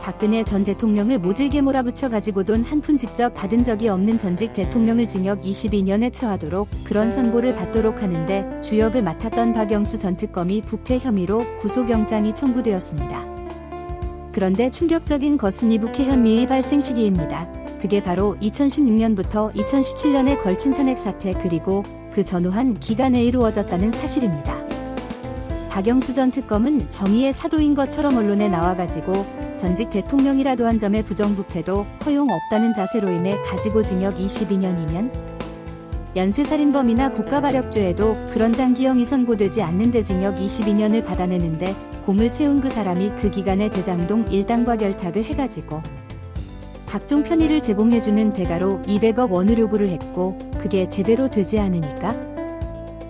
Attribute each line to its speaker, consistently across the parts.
Speaker 1: 박근혜 전 대통령을 모질게 몰아붙여 가지고 돈 한 푼 직접 받은 적이 없는 전직 대통령을 징역 22년에 처하도록 그런 선고를 받도록 하는데 주역을 맡았던 박영수 전 특검이 부패 혐의로 구속영장이 청구되었습니다. 그런데 충격적인 것은 이 부패 혐의의 발생 시기입니다. 그게 바로 2016년부터 2017년에 걸친 탄핵 사태 그리고 그 전후한 기간에 이루어졌다는 사실입니다. 박영수 전 특검은 정의의 사도인 것처럼 언론에 나와가지고 전직 대통령이라도 한 점의 부정부패도 허용 없다는 자세로 임해 가지고 징역 22년이면 연쇄살인범이나 국가발역죄에도 그런 장기형이 선고되지 않는데 징역 22년을 받아내는데 공을 세운 그 사람이 그 기간에 대장동 일당과 결탁을 해가지고 각종 편의를 제공해주는 대가로 200억 원을 요구를 했고 그게 제대로 되지 않으니까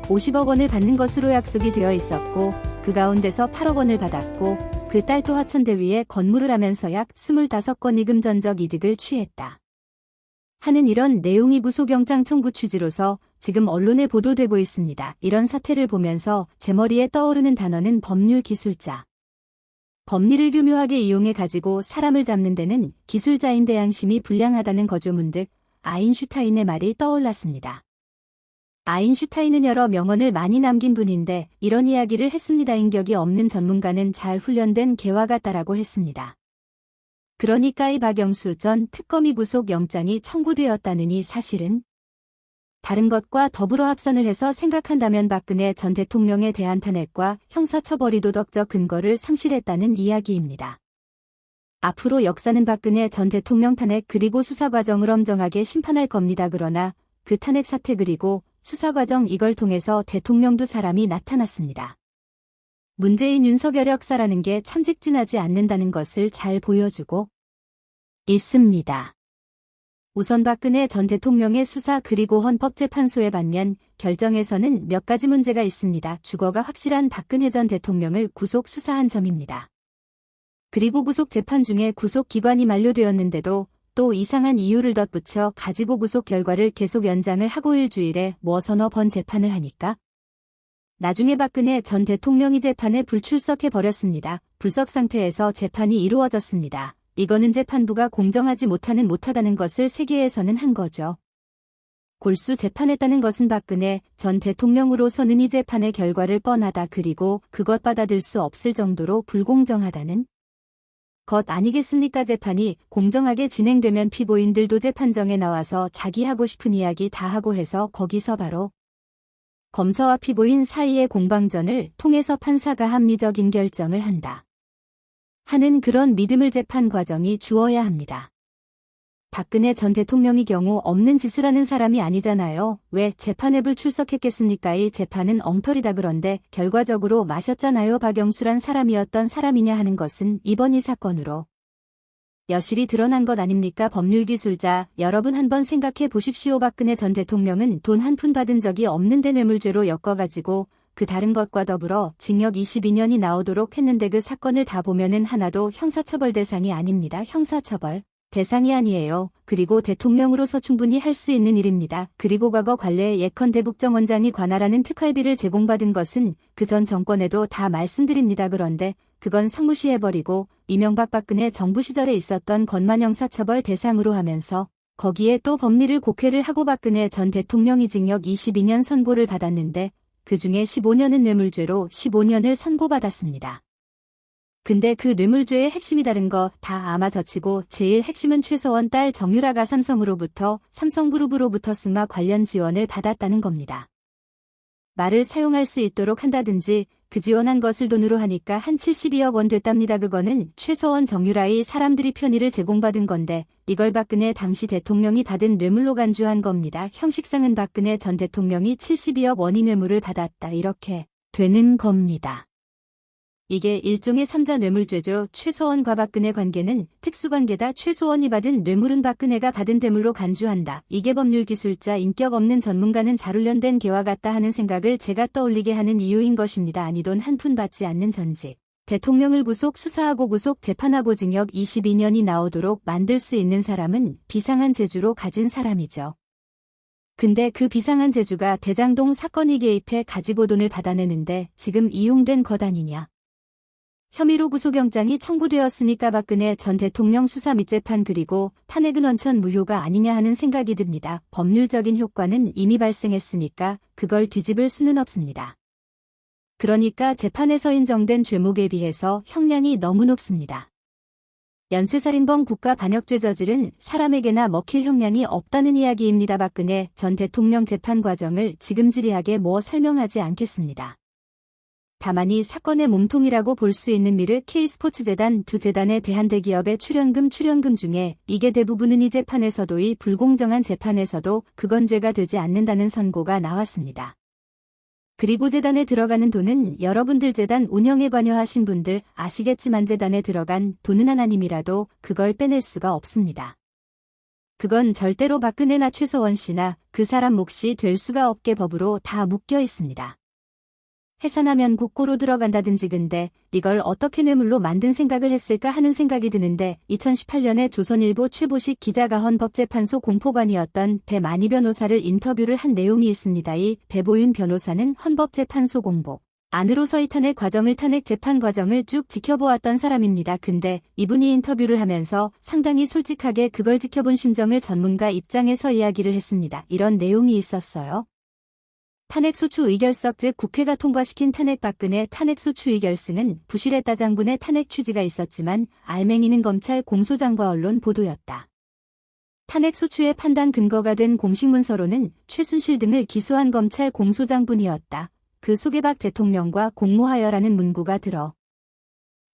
Speaker 1: 50억 원을 받는 것으로 약속이 되어 있었고 그 가운데서 8억 원을 받았고 그 딸도 화천대위에 건물을 하면서 약 25건의 금전적 이득을 취했다 하는 이런 내용이 구속영장 청구 취지로서 지금 언론에 보도되고 있습니다. 이런 사태를 보면서 제 머리에 떠오르는 단어는 법률 기술자. 법리를 교묘하게 이용해 가지고 사람을 잡는 데는 기술자인 데 양심이 불량하다는 거죠. 문득 아인슈타인의 말이 떠올랐습니다. 아인슈타인은 여러 명언을 많이 남긴 분인데 이런 이야기를 했습니다. 인격이 없는 전문가는 잘 훈련된 개와 같다라고 했습니다. 그러니까 이 박영수 전 특검이 구속영장이 청구되었다는 이 사실은 다른 것과 더불어 합산을 해서 생각한다면 박근혜 전 대통령에 대한 탄핵과 형사처벌이 도덕적 근거를 상실했다는 이야기입니다. 앞으로 역사는 박근혜 전 대통령 탄핵 그리고 수사 과정을 엄정하게 심판할 겁니다. 그러나 그 탄핵 사태 그리고 수사 과정 이걸 통해서 대통령도 사람이 나타났습니다. 문재인 윤석열 역사라는 게 참 직진하지 않는다는 것을 잘 보여주고 있습니다. 우선 박근혜 전 대통령의 수사 그리고 헌법재판소의 반면 결정에서는 몇 가지 문제가 있습니다. 주거가 확실한 박근혜 전 대통령을 구속 수사한 점입니다. 그리고 구속 재판 중에 구속 기간이 만료되었는데도 또 이상한 이유를 덧붙여 가지고 구속 결과를 계속 연장을 하고 일주일에 서너 번 재판을 하니까 나중에 박근혜 전 대통령이 재판에 불출석해 버렸습니다. 불석 상태에서 재판이 이루어졌습니다. 이거는 재판부가 공정하지 못하다는 것을 세계에서는 한 거죠. 골수 재판했다는 것은 박근혜 전 대통령으로서는 이 재판의 결과를 뻔하다 그리고 그것 받아들 수 없을 정도로 불공정하다는 것 아니겠습니까? 재판이 공정하게 진행되면 피고인들도 재판정에 나와서 자기 하고 싶은 이야기 다 하고 해서 거기서 바로 검사와 피고인 사이의 공방전을 통해서 판사가 합리적인 결정을 한다 하는 그런 믿음을 재판 과정이 주어야 합니다. 박근혜 전 대통령의 경우 없는 짓을 하는 사람이 아니잖아요. 왜 재판에 불출석했겠습니까? 이 재판은 엉터리다. 그런데 결과적으로 마셨잖아요. 박영수란 사람이었던 사람이냐 하는 것은 이번 이 사건으로 여실히 드러난 것 아닙니까? 법률기술자 여러분 한번 생각해 보십시오. 박근혜 전 대통령은 돈 한 푼 받은 적이 없는데 뇌물죄로 엮어가지고 그 다른 것과 더불어 징역 22년이 나오도록 했는데 그 사건을 다 보면은 하나도 형사처벌 대상이 아닙니다. 형사처벌 대상이 아니에요. 그리고 대통령으로서 충분히 할 수 있는 일입니다. 그리고 과거 관례 예컨대 국정원장이 관할하는 특활비를 제공받은 것은 그 전 정권에도 다 말씀드립니다. 그런데 그건 상무시해버리고 이명박 박근혜 정부 시절에 있었던 것만 형사처벌 대상으로 하면서 거기에 또 법리를 곡해를 하고 박근혜 전 대통령이 징역 22년 선고를 받았는데 그 중에 15년은 뇌물죄로 15년을 선고받았습니다. 근데 그 뇌물죄의 핵심이 다른 거 다 아마 져치고 제일 핵심은 최서원 딸 정유라가 삼성그룹으로부터 승마 관련 지원을 받았다는 겁니다. 말을 사용할 수 있도록 한다든지 그 지원한 것을 돈으로 하니까 한 72억 원 됐답니다. 그거는 최서원 정유라의 사람들이 편의를 제공받은 건데 이걸 박근혜 당시 대통령이 받은 뇌물로 간주한 겁니다. 형식상은 박근혜 전 대통령이 72억 원의 뇌물을 받았다 이렇게 되는 겁니다. 이게 일종의 삼자 뇌물죄죠. 최서원과 박근혜 관계는 특수관계다. 최서원이 받은 뇌물은 박근혜가 받은 뇌물로 간주한다. 이게 법률기술자 인격 없는 전문가는 잘 훈련된 개와 같다 하는 생각을 제가 떠올리게 하는 이유인 것입니다. 아니 돈 한 푼 받지 않는 전직 대통령을 구속 수사하고 구속 재판하고 징역 22년이 나오도록 만들 수 있는 사람은 비상한 재주로 가진 사람이죠. 근데 그 비상한 재주가 대장동 사건이 개입해 가지고 돈을 받아내는데 지금 이용된 것 아니냐. 혐의로 구속영장이 청구되었으니까 박근혜 전 대통령 수사 및 재판 그리고 탄핵은 원천 무효가 아니냐 하는 생각이 듭니다. 법률적인 효과는 이미 발생했으니까 그걸 뒤집을 수는 없습니다. 그러니까 재판에서 인정된 죄목에 비해서 형량이 너무 높습니다. 연쇄살인범 국가반역죄 저지른 사람에게나 먹힐 형량이 없다는 이야기입니다. 박근혜 전 대통령 재판 과정을 지금 지리하게 설명하지 않겠습니다. 다만 이 사건의 몸통이라고 볼 수 있는 미르 K스포츠재단 두 재단에 대한 대기업의 출연금 중에 이게 대부분은 이 재판에서도 이 불공정한 재판에서도 그건 죄가 되지 않는다는 선고가 나왔습니다. 그리고 재단에 들어가는 돈은 여러분들 재단 운영에 관여하신 분들 아시겠지만 재단에 들어간 돈은 하나님이라도 그걸 빼낼 수가 없습니다. 그건 절대로 박근혜나 최서원 씨나 그 사람 몫이 될 수가 없게 법으로 다 묶여 있습니다. 해산하면 국고로 들어간다든지 근데 이걸 어떻게 뇌물로 만든 생각을 했을까 하는 생각이 드는데 2018년에 조선일보 최보식 기자가 헌법재판소 공포관이었던 배만희 변호사를 인터뷰를 한 내용이 있습니다. 이 배보윤 변호사는 헌법재판소 공보 안으로서의 탄핵 재판 과정을 쭉 지켜보았던 사람입니다. 근데 이분이 인터뷰를 하면서 상당히 솔직하게 그걸 지켜본 심정을 전문가 입장에서 이야기를 했습니다. 이런 내용이 있었어요. 탄핵소추 의결석 즉 국회가 통과시킨 탄핵 박근혜 탄핵소추 의결승은 부실했다 장군의 탄핵 취지가 있었지만 알맹이는 검찰 공소장과 언론 보도였다. 탄핵소추의 판단 근거가 된 공식문서로는 최순실 등을 기소한 검찰 공소장뿐이었다. 그 속에 박 대통령과 공모하여라는 문구가 들어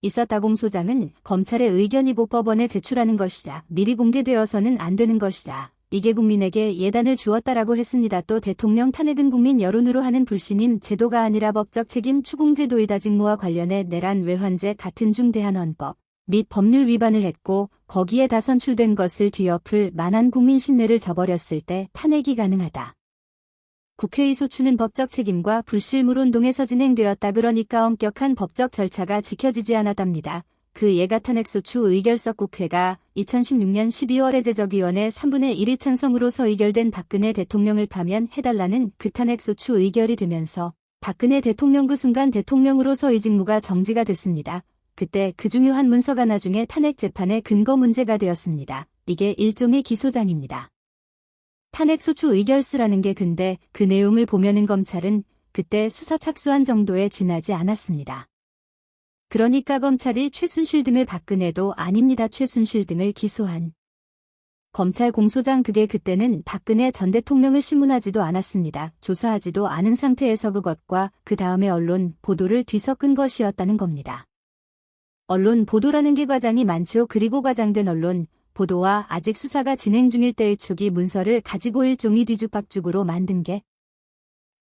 Speaker 1: 있었다. 공소장은 검찰의 의견이고 법원에 제출하는 것이다. 미리 공개되어서는 안 되는 것이다. 이게 국민에게 예단을 주었다라고 했습니다. 또 대통령 탄핵은 국민 여론으로 하는 불신임 제도가 아니라 법적 책임 추궁 제도이다. 직무와 관련해 내란 외환죄 같은 중대한 헌법 및 법률 위반을 했고 거기에 다 선출된 것을 뒤엎을 만한 국민 신뢰를 저버렸을 때 탄핵이 가능하다. 국회의 소추는 법적 책임과 불실물 운동에서 진행되었다. 그러니까 엄격한 법적 절차가 지켜지지 않았답니다. 그 예가 탄핵소추 의결석 국회가 2016년 12월에 제적위원회 3분의 1이 찬성으로서 의결된 박근혜 대통령을 파면해달라는 그 탄핵소추 의결이 되면서 박근혜 대통령 그 순간 대통령으로서의 직무가 정지가 됐습니다. 그때 그 중요한 문서가 나중에 탄핵 재판의 근거 문제가 되었습니다. 이게 일종의 기소장입니다. 탄핵소추 의결서라는 게 근데 그 내용을 보면은 검찰은 그때 수사 착수한 정도에 지나지 않았습니다. 그러니까 검찰이 최순실 등을 박근혜도 아닙니다. 최순실 등을 기소한 검찰 공소장 그게 그때는 박근혜 전 대통령을 신문하지도 않았습니다. 조사하지도 않은 상태에서 그것과 그 다음에 언론 보도를 뒤섞은 것이었다는 겁니다. 언론 보도라는 게 과장이 많죠. 그리고 과장된 언론 보도와 아직 수사가 진행 중일 때의 초기 문서를 가지고 일종의 뒤죽박죽으로 만든 게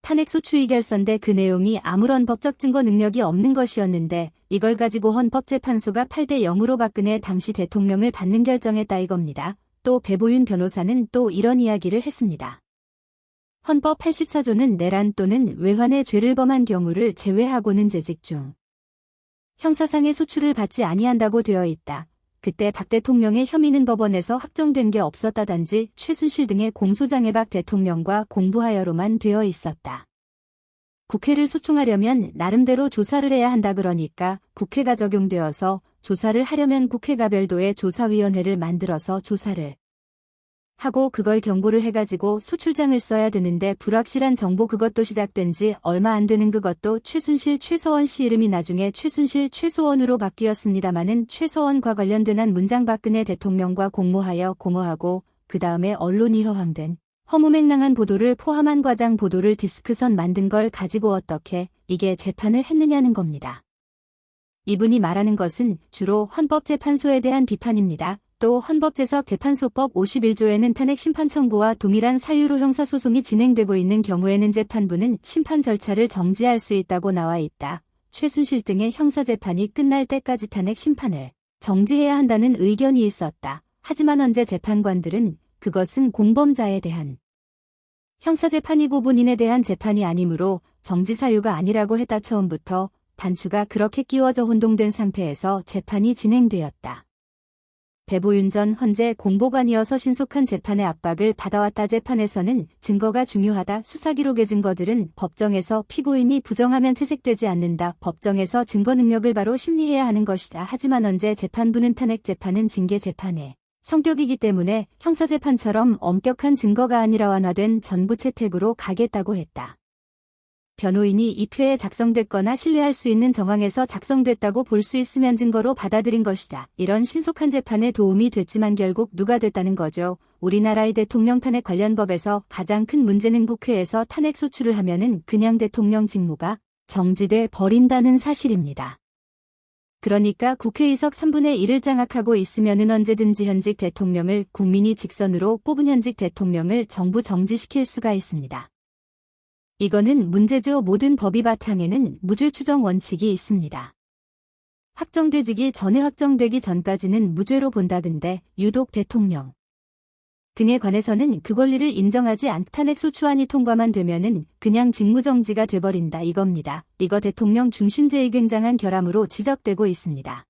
Speaker 1: 탄핵소추 의결서인데 그 내용이 아무런 법적 증거 능력이 없는 것이었는데 이걸 가지고 헌법재판소가 8대 0으로 박근혜 당시 대통령을 받는 결정했다 이겁니다. 또 배보윤 변호사는 또 이런 이야기를 했습니다. 헌법 84조는 내란 또는 외환의 죄를 범한 경우를 제외하고는 재직 중 형사상의 소추를 받지 아니한다고 되어 있다. 그때 박 대통령의 혐의는 법원에서 확정된 게 없었다. 단지 최순실 등의 공소장에 박 대통령과 공부하여로만 되어 있었다. 국회를 소총하려면 나름대로 조사를 해야 한다. 그러니까 국회가 적용되어서 조사를 하려면 국회가 별도의 조사위원회를 만들어서 조사를 하고 그걸 경고를 해가지고 소출장을 써야 되는데 불확실한 정보 그것도 시작된 지 얼마 안 되는 그것도 최순실 최서원 씨 이름이 나중에 최순실 최소원으로 바뀌었습니다마는 최서원과 관련된 한 문장 박근혜 대통령과 공모하고 그 다음에 언론이 허황된 허무맹랑한 보도를 포함한 과장 보도를 디스크선 만든 걸 가지고 어떻게 이게 재판을 했느냐는 겁니다. 이분이 말하는 것은 주로 헌법재판소에 대한 비판입니다. 또 헌법재석재판소법 51조에는 탄핵 심판 청구와 동일한 사유로 형사소송이 진행되고 있는 경우에는 재판부는 심판 절차를 정지할 수 있다고 나와 있다. 최순실 등의 형사재판이 끝날 때까지 탄핵 심판을 정지해야 한다는 의견이 있었다. 하지만 헌재 재판관들은 그것은 공범자에 대한 형사재판이고 본인에 대한 재판이 아니므로 정지 사유가 아니라고 했다. 처음부터 단추가 그렇게 끼워져 혼동된 상태에서 재판이 진행되었다. 배보윤 전 헌재 공보관이어서 신속한 재판의 압박을 받아왔다. 재판에서는 증거가 중요하다. 수사 기록의 증거들은 법정에서 피고인이 부정하면 채색되지 않는다. 법정에서 증거 능력을 바로 심리해야 하는 것이다. 하지만 헌재 재판부는 탄핵 재판은 징계 재판의 성격이기 때문에 형사재판처럼 엄격한 증거가 아니라 완화된 전부 채택으로 가겠다고 했다. 변호인이 입회에 작성됐거나 신뢰할 수 있는 정황에서 작성됐다고 볼 수 있으면 증거로 받아들인 것이다. 이런 신속한 재판에 도움이 됐지만 결국 누가 됐다는 거죠. 우리나라의 대통령 탄핵 관련 법에서 가장 큰 문제는 국회에서 탄핵 소추를 하면은 그냥 대통령 직무가 정지돼 버린다는 사실입니다. 그러니까 국회의석 3분의 1을 장악하고 있으면은 언제든지 현직 대통령을 국민이 직선으로 뽑은 현직 대통령을 정부 정지시킬 수가 있습니다. 이거는 문제죠. 모든 법이 바탕에는 무죄 추정 원칙이 있습니다. 확정되기 전에 확정되기 전까지는 무죄로 본다. 근데 유독 대통령 등에 관해서는 그 권리를 인정하지 않고 탄핵 소추안이 통과만 되면은 그냥 직무정지가 돼버린다 이겁니다. 이거 대통령 중심제의 굉장한 결함으로 지적되고 있습니다.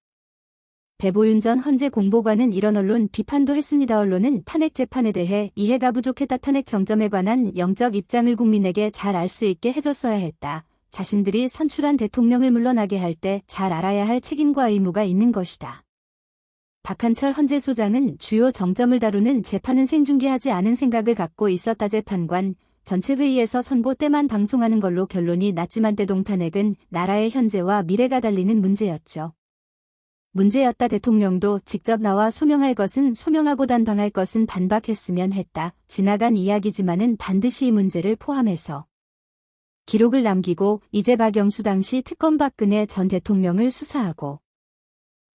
Speaker 1: 배보윤 전 헌재 공보관은 이런 언론 비판도 했습니다. 언론은 탄핵 재판에 대해 이해가 부족했다. 탄핵 정점에 관한 영적 입장을 국민에게 잘 알 수 있게 해줬어야 했다. 자신들이 선출한 대통령을 물러나게 할 때 잘 알아야 할 책임과 의무가 있는 것이다. 박한철 헌재 소장은 주요 정점을 다루는 재판은 생중계하지 않은 생각을 갖고 있었다. 재판관 전체 회의에서 선고 때만 방송하는 걸로 결론이 났지만 대동탄핵은 나라의 현재와 미래가 달리는 문제였죠. 문제였다. 대통령도 직접 나와 소명할 것은 소명하고 단방할 것은 반박했으면 했다. 지나간 이야기지만은 반드시 이 문제를 포함해서 기록을 남기고 이제 박영수 당시 특검 박근혜 전 대통령을 수사하고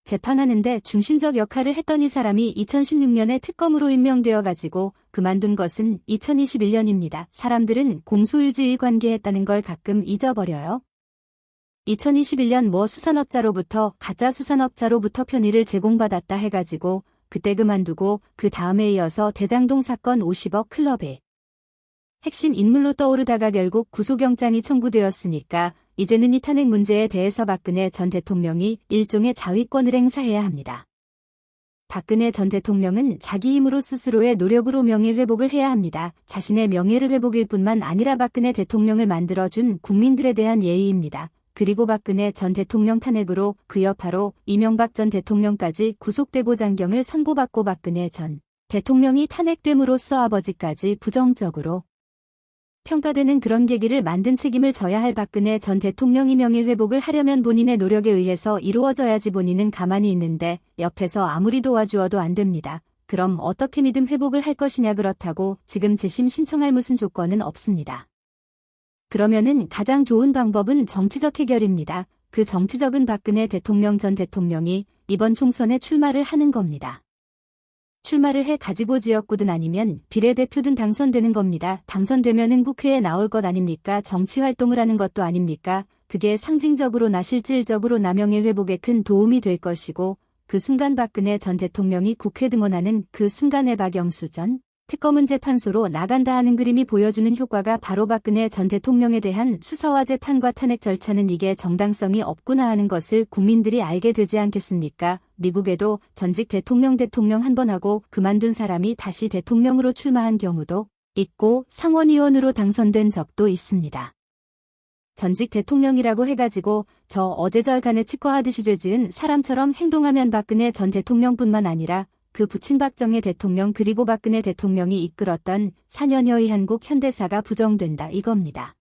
Speaker 1: 재판하는데 중심적 역할을 했던 이 사람이 2016년에 특검으로 임명되어 가지고 그만둔 것은 2021년입니다. 사람들은 공소유지의 관계했다는 걸 가끔 잊어버려요. 2021년 뭐 수산업자로부터 가짜 수산업자로부터 편의를 제공받았다 해가지고 그때 그만두고 그 다음에 이어서 대장동 사건 50억 클럽의 핵심 인물로 떠오르다가 결국 구속영장이 청구되었으니까 이제는 이 탄핵 문제에 대해서 박근혜 전 대통령이 일종의 자위권을 행사해야 합니다. 박근혜 전 대통령은 자기 힘으로 스스로의 노력으로 명예회복을 해야 합니다. 자신의 명예를 회복일 뿐만 아니라 박근혜 대통령을 만들어준 국민들에 대한 예의입니다. 그리고 박근혜 전 대통령 탄핵으로 그 여파로 이명박 전 대통령까지 구속되고 장경을 선고받고 박근혜 전 대통령이 탄핵됨으로써 아버지까지 부정적으로 평가되는 그런 계기를 만든 책임을 져야 할 박근혜 전 대통령이 명예회복을 하려면 본인의 노력에 의해서 이루어져야지. 본인은 가만히 있는데 옆에서 아무리 도와주어도 안 됩니다. 그럼 어떻게 믿음 회복을 할 것이냐. 그렇다고 지금 재심 신청할 무슨 조건은 없습니다. 그러면은 가장 좋은 방법은 정치적 해결입니다. 그 정치적은 박근혜 대통령 전 대통령이 이번 총선에 출마를 하는 겁니다. 출마를 해 가지고 지역구든 아니면 비례대표든 당선되는 겁니다. 당선되면은 국회에 나올 것 아닙니까? 정치 활동을 하는 것도 아닙니까? 그게 상징적으로나 실질적으로나 명예회복에 큰 도움이 될 것이고 그 순간 박근혜 전 대통령이 국회 등원하는 그 순간에 박영수 전 특검은 재판소로 나간다 하는 그림이 보여주는 효과가 바로 박근혜 전 대통령에 대한 수사와 재판과 탄핵 절차는 이게 정당성이 없구나 하는 것을 국민들이 알게 되지 않겠습니까? 미국에도 전직 대통령 한 번 하고 그만둔 사람이 다시 대통령으로 출마한 경우도 있고 상원의원으로 당선된 적도 있습니다. 전직 대통령이라고 해가지고 저 어제절간에 치과하듯이 죄지은 사람처럼 행동하면 박근혜 전 대통령뿐만 아니라 그 부친 박정희 대통령 그리고 박근혜 대통령이 이끌었던 4년여의 한국 현대사가 부정된다 이겁니다.